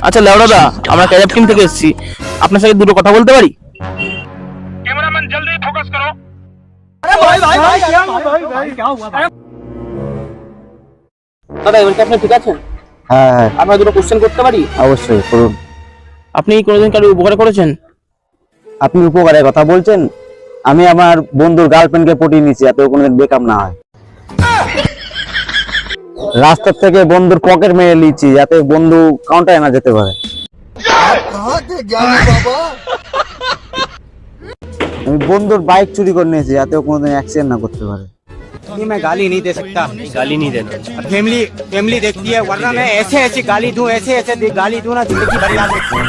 আচ্ছা লেওড়াদা, আমরা ক্যারেপ টিম থেকে এসেছি, আপনার সাথে দুটো কথা বলতে পারি? कैमरामैन जल्दी फोकस करो। দাদা এবার কি আপনি ঠিক আছেন? হ্যাঁ হ্যাঁ, আমরা দুটো কোশ্চেন করতে পারি? অবশ্যই করুন। আপনি কোনোদিন কারো উপকার করেছেন? আপনি উপকারের কথা বলছেন? আমি আমার বন্ধুর গার্লফ্রেন্ডকে পটিয়ে নিয়েছি, যাতে ও কোনোদিন বেকআপ না হয়। রাস্তার থেকে বন্ধুর পকেট মেরে নিয়েছি, যাতে বন্ধু কাউন্টারে না যেতে পারে। আমি বন্ধুর বাইক চুরি করে নিয়েছি, যাতে ও কোনোদিন অ্যাক্সিডেন্ট না করতে পারে। मैं गाली नहीं दे सकता। गाली नहीं देना। फैमिली फैमिली देखती है, वरना मैं ऐसे ऐसे गाली दूं, ऐसे ऐसे गाली दूं ना, जिंदगी भर याद रखूं।